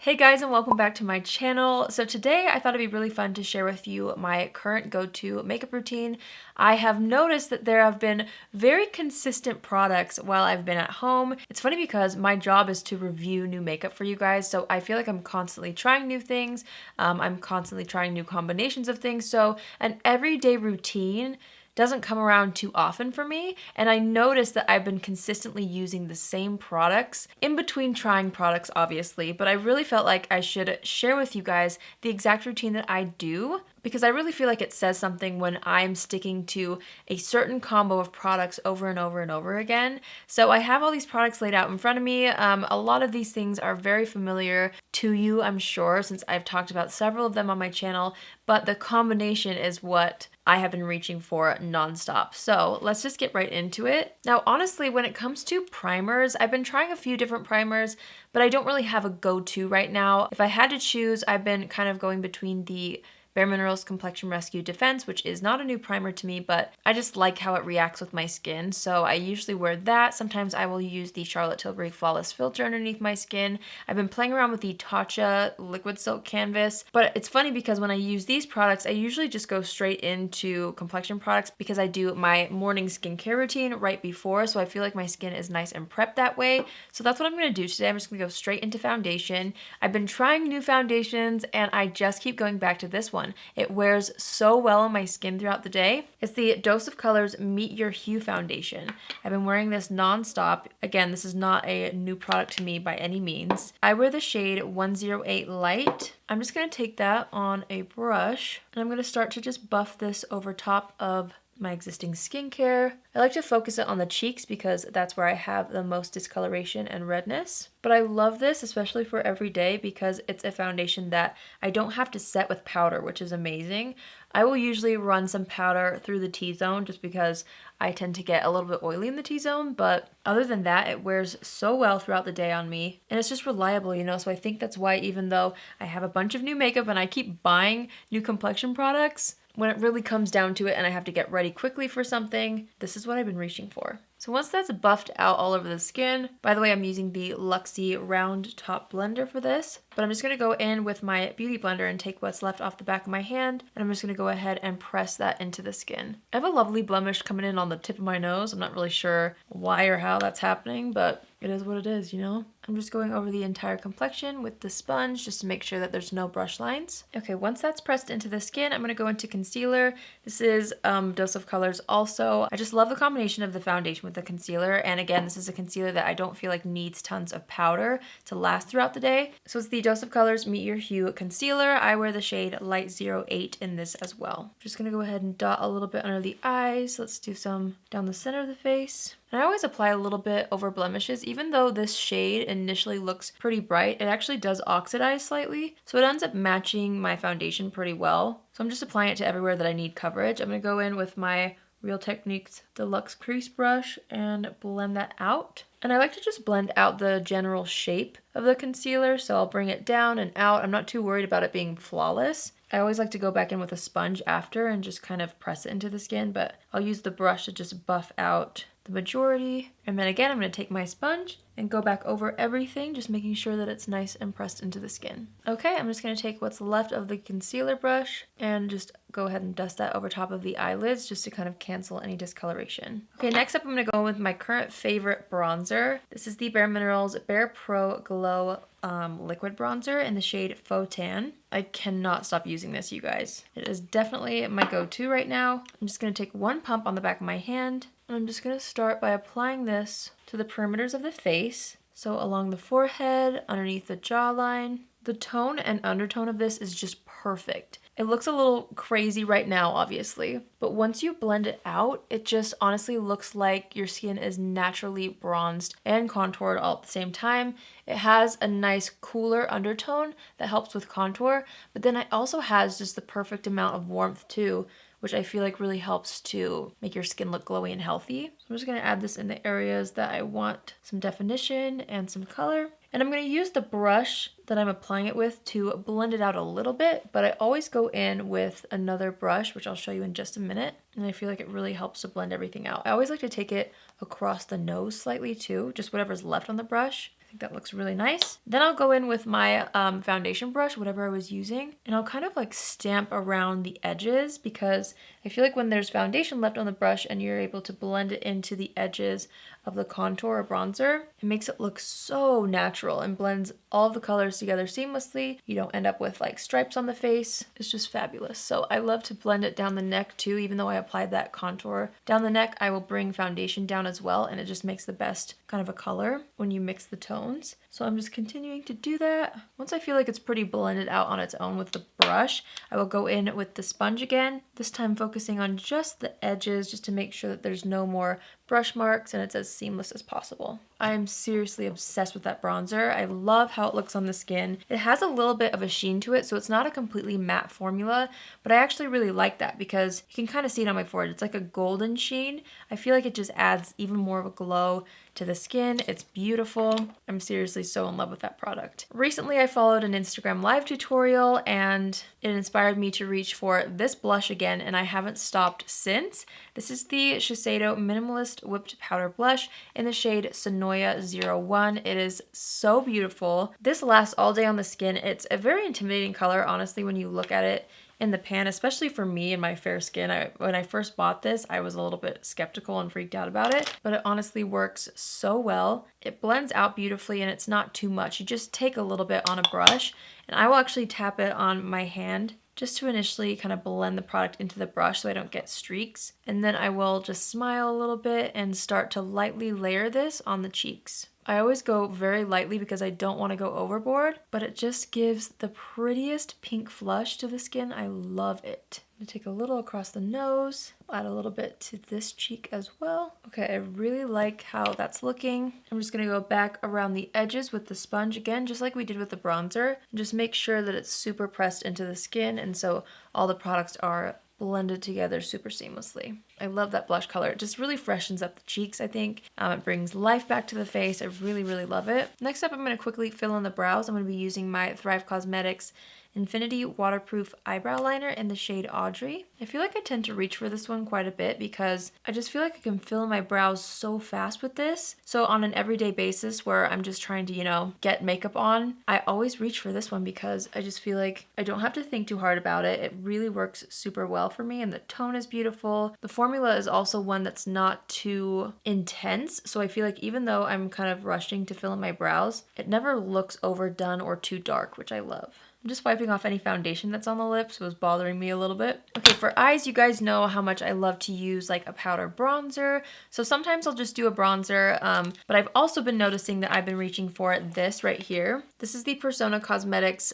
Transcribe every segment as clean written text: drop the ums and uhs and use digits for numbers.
Hey guys, and welcome back to my channel. So today I thought it'd be really fun to share with you my current go-to makeup routine. I have noticed that there have been very consistent products while I've been at home. It's funny because my job is to review new makeup for you guys, so I feel like I'm constantly trying new things. I'm constantly trying new combinations of things, so an everyday routine doesn't come around too often for me, and I noticed that I've been consistently using the same products in between trying products, obviously, but I really felt like I should share with you guys the exact routine that I do because I really feel like it says something when I'm sticking to a certain combo of products over and over and over again. So I have all these products laid out in front of me. A lot of these things are very familiar to you, I'm sure, since I've talked about several of them on my channel, but the combination is what I have been reaching for nonstop. So let's just get right into it. Now, honestly, when it comes to primers, I've been trying a few different primers, but I don't really have a go-to right now. If I had to choose, I've been kind of going between the Bare Minerals Complexion Rescue Defense, which is not a new primer to me, but I just like how it reacts with my skin. So I usually wear that. Sometimes I will use the Charlotte Tilbury Flawless Filter underneath my skin. I've been playing around with the Tatcha Liquid Silk Canvas, but it's funny because when I use these products, I usually just go straight into complexion products because I do my morning skincare routine right before, so I feel like my skin is nice and prepped that way. So that's what I'm gonna do today. I'm just gonna go straight into foundation. I've been trying new foundations and I just keep going back to this one. It wears so well on my skin throughout the day. It's the Dose of Colors Meet Your Hue Foundation. I've been wearing this nonstop. Again, this is not a new product to me by any means. I wear the shade 108 Light. I'm just gonna take that on a brush and I'm gonna start to just buff this over top of my existing skincare. I like to focus it on the cheeks because that's where I have the most discoloration and redness. But I love this, especially for every day, because it's a foundation that I don't have to set with powder, which is amazing. I will usually run some powder through the T-zone just because I tend to get a little bit oily in the T-zone, but other than that, it wears so well throughout the day on me, and it's just reliable, you know, so I think that's why even though I have a bunch of new makeup and I keep buying new complexion products, when it really comes down to it and I have to get ready quickly for something, this is what I've been reaching for. So once that's buffed out all over the skin, by the way, I'm using the Luxie Round Top Blender for this, but I'm just gonna go in with my beauty blender and take what's left off the back of my hand, and I'm just gonna go ahead and press that into the skin. I have a lovely blemish coming in on the tip of my nose. I'm not really sure why or how that's happening, but it is what it is, you know? I'm just going over the entire complexion with the sponge just to make sure that there's no brush lines. Okay, once that's pressed into the skin, I'm gonna go into concealer. This is Dose of Colors also. I just love the combination of the foundation with the concealer, and again, this is a concealer that I don't feel like needs tons of powder to last throughout the day. So it's the Dose of Colors Meet Your Hue Concealer. I wear the shade Light 08 in this as well. Just gonna go ahead and dot a little bit under the eyes. Let's do some down the center of the face. And I always apply a little bit over blemishes. Even though this shade initially looks pretty bright, it actually does oxidize slightly. So it ends up matching my foundation pretty well. So I'm just applying it to everywhere that I need coverage. I'm gonna go in with my Real Techniques Deluxe Crease Brush and blend that out. And I like to just blend out the general shape of the concealer, so I'll bring it down and out. I'm not too worried about it being flawless. I always like to go back in with a sponge after and just kind of press it into the skin, but I'll use the brush to just buff out the majority. And then again, I'm going to take my sponge and go back over everything, just making sure that it's nice and pressed into the skin. Okay, I'm just going to take what's left of the concealer brush and just go ahead and dust that over top of the eyelids just to kind of cancel any discoloration. Okay, next up I'm going to go with my current favorite bronzer. This is the Bare Minerals Bare Pro Glow liquid bronzer in the shade Faux Tan. I cannot stop using this, you guys. It is definitely my go-to right now. I'm just going to take one pump on the back of my hand, and I'm just going to start by applying this to the perimeters of the face. So along the forehead, underneath the jawline. The tone and undertone of this is just perfect. It looks a little crazy right now, obviously, but once you blend it out, it just honestly looks like your skin is naturally bronzed and contoured all at the same time. It has a nice cooler undertone that helps with contour, but then it also has just the perfect amount of warmth too, which I feel like really helps to make your skin look glowy and healthy. So I'm just gonna add this in the areas that I want some definition and some color. And I'm going to use the brush that I'm applying it with to blend it out a little bit, but I always go in with another brush, which I'll show you in just a minute. And I feel like it really helps to blend everything out. I always like to take it across the nose slightly too, just whatever's left on the brush. think that looks really nice. Then I'll go in with my foundation brush, whatever I was using, and I'll kind of like stamp around the edges because I feel like when there's foundation left on the brush and you're able to blend it into the edges of the contour or bronzer, it makes it look so natural and blends all the colors together seamlessly. You don't end up with like stripes on the face. It's just fabulous. So I love to blend it down the neck too. Even though I applied that contour down the neck, I will bring foundation down as well, and it just makes the best kind of a color when you mix the tones. So I'm just continuing to do that. Once I feel like it's pretty blended out on its own with the brush, I will go in with the sponge again, this time focusing on just the edges just to make sure that there's no more brush marks and it's as seamless as possible. I am seriously obsessed with that bronzer. I love how it looks on the skin. It has a little bit of a sheen to it, so it's not a completely matte formula, but I actually really like that because you can kind of see it on my forehead. It's like a golden sheen. I feel like it just adds even more of a glow to the skin. It's beautiful. I'm seriously so in love with that product. Recently, I followed an Instagram live tutorial and it inspired me to reach for this blush again, and I haven't stopped since. This is the Shiseido Minimalist Whipped Powder Blush in the shade Sonoya 01. It is so beautiful. This lasts all day on the skin. It's a very intimidating color, honestly, when you look at it in the pan, especially for me and my fair skin. When I first bought this, I was a little bit skeptical and freaked out about it, but it honestly works so well. It blends out beautifully and it's not too much. You just take a little bit on a brush, and I will actually tap it on my hand just to initially kind of blend the product into the brush so I don't get streaks. And then I will just smile a little bit and start to lightly layer this on the cheeks. I always go very lightly because I don't want to go overboard, but it just gives the prettiest pink flush to the skin. I love it. I'm gonna take a little across the nose, add a little bit to this cheek as well. Okay, I really like how that's looking. I'm just gonna go back around the edges with the sponge again, just like we did with the bronzer, and just make sure that it's super pressed into the skin, and so all the products are blended together super seamlessly. I love that blush color. It just really freshens up the cheeks, I think. It brings life back to the face. I really, really love it. Next up, I'm going to quickly fill in the brows. I'm going to be using my Thrive Cosmetics Infinity Waterproof Eyebrow Liner in the shade Audrey. I feel like I tend to reach for this one quite a bit because I just feel like I can fill in my brows so fast with this. So on an everyday basis where I'm just trying to, get makeup on, I always reach for this one because I just feel like I don't have to think too hard about it. It really works super well for me, and the tone is beautiful. The formula is also one that's not too intense, so I feel like even though I'm kind of rushing to fill in my brows, it never looks overdone or too dark, which I love. I'm just wiping off any foundation that's on the lips. It was bothering me a little bit. Okay, for eyes, you guys know how much I love to use like a powder bronzer. So sometimes I'll just do a bronzer, but I've also been noticing that I've been reaching for this right here. This is the Persona Cosmetics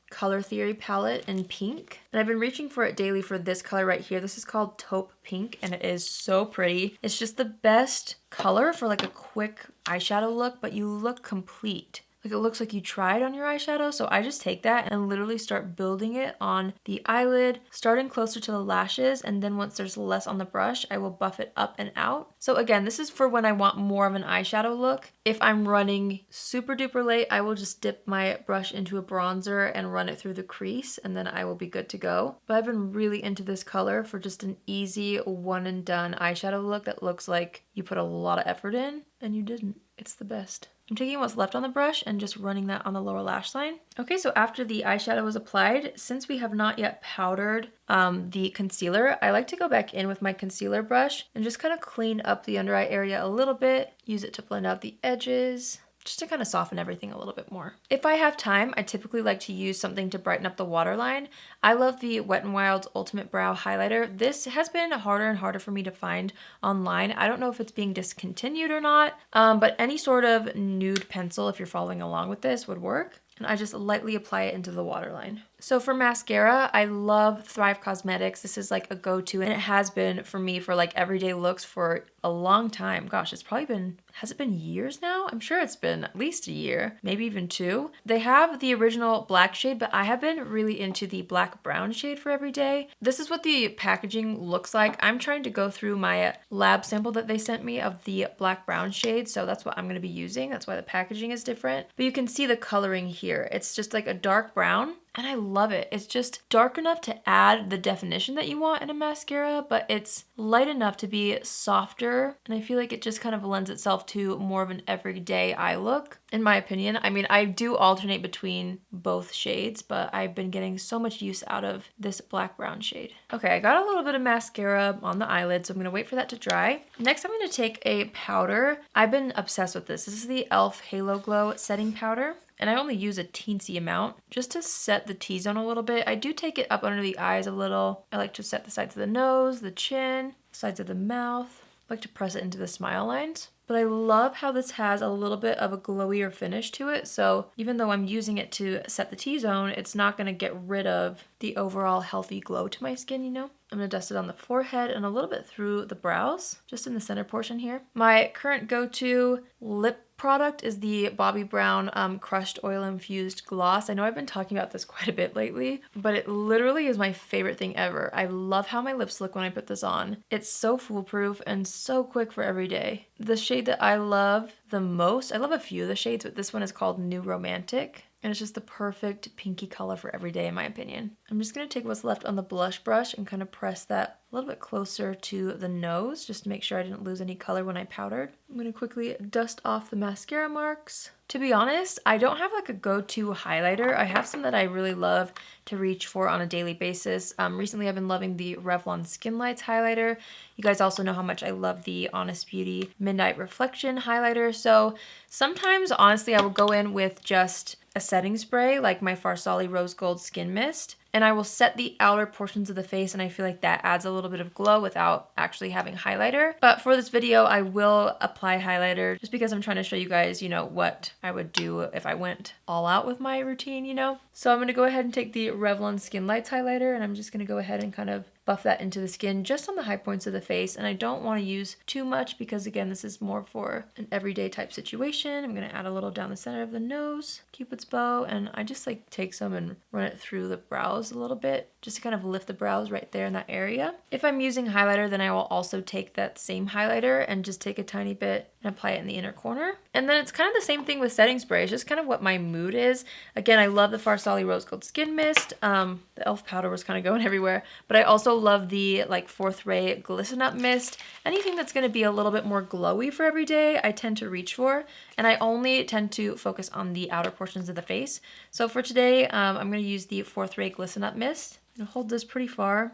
Color Theory palette in pink, and I've been reaching for it daily for this color right here. This is called Taupe Pink, and it is so pretty. It's just the best color for like a quick eyeshadow look, but you look complete. Like it looks like you tried on your eyeshadow. So I just take that and literally start building it on the eyelid, starting closer to the lashes. And then once there's less on the brush, I will buff it up and out. So again, this is for when I want more of an eyeshadow look. If I'm running super duper late, I will just dip my brush into a bronzer and run it through the crease, and then I will be good to go. But I've been really into this color for just an easy one and done eyeshadow look that looks like you put a lot of effort in and you didn't. It's the best. I'm taking what's left on the brush and just running that on the lower lash line. Okay, so after the eyeshadow was applied, since we have not yet powdered the concealer, I like to go back in with my concealer brush and just kind of clean up the under eye area a little bit, use it to blend out the edges, just to kind of soften everything a little bit more. If I have time, I typically like to use something to brighten up the waterline. I love the Wet n Wild's Ultimate Brow Highlighter. This has been harder and harder for me to find online. I don't know if it's being discontinued or not, but any sort of nude pencil, if you're following along with this, would work. And I just lightly apply it into the waterline. So for mascara, I love Thrive Cosmetics. This is like a go-to, and it has been for me for like everyday looks for a long time. Gosh, it's probably been, has it been years now? I'm sure it's been at least a year, maybe even 2. They have the original black shade, but I have been really into the black brown shade for everyday. This is what the packaging looks like. I'm trying to go through my lab sample that they sent me of the black brown shade, so that's what I'm gonna be using. That's why the packaging is different. But you can see the coloring here here. It's just like a dark brown and I love it. It's just dark enough to add the definition that you want in a mascara, but it's light enough to be softer. And I feel like it just kind of lends itself to more of an everyday eye look, in my opinion. I mean, I do alternate between both shades, but I've been getting so much use out of this black brown shade. Okay, I got a little bit of mascara on the eyelid, so I'm gonna wait for that to dry. Next, I'm gonna take a powder. I've been obsessed with this. This is the e.l.f. Halo Glow setting powder. And I only use a teensy amount just to set the T-zone a little bit. I do take it up under the eyes a little. I like to set the sides of the nose, the chin, sides of the mouth. I like to press it into the smile lines. But I love how this has a little bit of a glowier finish to it. So even though I'm using it to set the T-zone, it's not gonna get rid of the overall healthy glow to my skin, you know? I'm gonna dust it on the forehead and a little bit through the brows, just in the center portion here. My current go-to lip product is the Bobbi Brown Crushed Oil Infused Gloss. I know I've been talking about this quite a bit lately, but it literally is my favorite thing ever. I love how my lips look when I put this on. It's so foolproof and so quick for every day. The shade that I love the most, I love a few of the shades, but this one is called New Romantic. And it's just the perfect pinky color for every day in my opinion. I'm just gonna take what's left on the blush brush and kind of press that a little bit closer to the nose just to make sure I didn't lose any color when I powdered. I'm gonna quickly dust off the mascara marks. To be honest, I don't have like a go-to highlighter. I have some that I really love to reach for on a daily basis. Recently I've been loving the Revlon Skin Lights highlighter. You guys also know how much I love the Honest Beauty Midnight Reflection highlighter. So sometimes, honestly, I will go in with just a setting spray like my Farsali Rose Gold Skin Mist, and I will set the outer portions of the face, and I feel like that adds a little bit of glow without actually having highlighter. But for this video, I will apply highlighter just because I'm trying to show you guys, you know, what I would do if I went all out with my routine, you know? So I'm gonna go ahead and take the Revlon Skin Lights highlighter, and I'm just gonna go ahead and kind of buff that into the skin just on the high points of the face. And I don't want to use too much because again, this is more for an everyday type situation. I'm going to add a little down the center of the nose, Cupid's bow, and I just like take some and run it through the brows a little bit just to kind of lift the brows right there in that area. If I'm using highlighter, then I will also take that same highlighter and just take a tiny bit and apply it in the inner corner. And then it's kind of the same thing with setting spray. It's just kind of what my mood is. Again, I love the Farsali Rose Gold Skin Mist. The e.l.f. powder was kind of going everywhere, but I also love the like Fourth Ray Glisten Up Mist. Anything that's going to be a little bit more glowy for every day, I tend to reach for, and I only tend to focus on the outer portions of the face. So for today, I'm going to use the Fourth Ray Glisten Up Mist. I'm going to hold this pretty far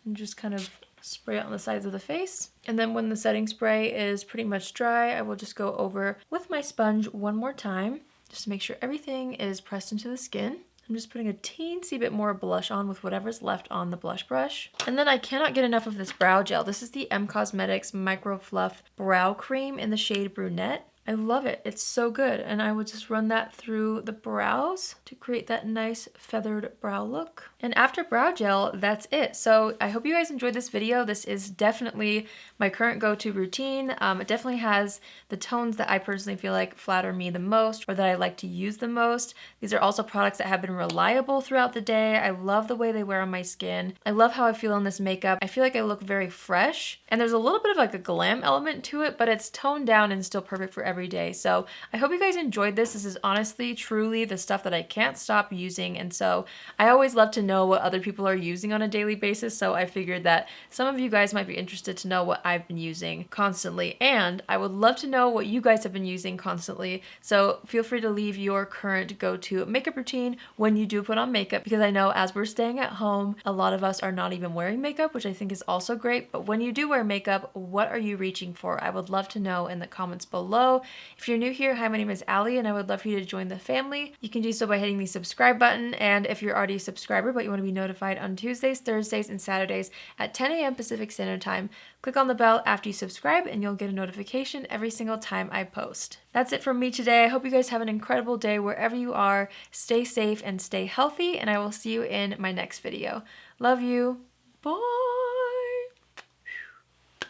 and just kind of spray it on the sides of the face. And then when the setting spray is pretty much dry, I will just go over with my sponge one more time just to make sure everything is pressed into the skin. I'm just putting a teensy bit more blush on with whatever's left on the blush brush. And then I cannot get enough of this brow gel. This is the M Cosmetics Micro Fluff Brow Cream in the shade Brunette. I love it. It's so good. And I would just run that through the brows to create that nice feathered brow look. And after brow gel, that's it. So I hope you guys enjoyed this video. This is definitely my current go-to routine. It definitely has the tones that I personally feel like flatter me the most or that I like to use the most. These are also products that have been reliable throughout the day. I love the way they wear on my skin. I love how I feel in this makeup. I feel like I look very fresh, and there's a little bit of like a glam element to it, but it's toned down and still perfect for every day. So I hope you guys enjoyed this. This is honestly, truly the stuff that I can't stop using. And so I always love to know what other people are using on a daily basis. So I figured that some of you guys might be interested to know what I've been using constantly. And I would love to know what you guys have been using constantly. So feel free to leave your current go-to makeup routine when you do put on makeup, because I know as we're staying at home, a lot of us are not even wearing makeup, which I think is also great. But when you do wear makeup, what are you reaching for? I would love to know in the comments below. If you're new here, hi, my name is Allie, and I would love for you to join the family. You can do so by hitting the subscribe button, and if you're already a subscriber but you want to be notified on Tuesdays, Thursdays, and Saturdays at 10 a.m. Pacific Standard Time, click on the bell after you subscribe and you'll get a notification every single time I post. That's it from me today. I hope you guys have an incredible day wherever you are. Stay safe and stay healthy, and I will see you in my next video. Love you. Bye.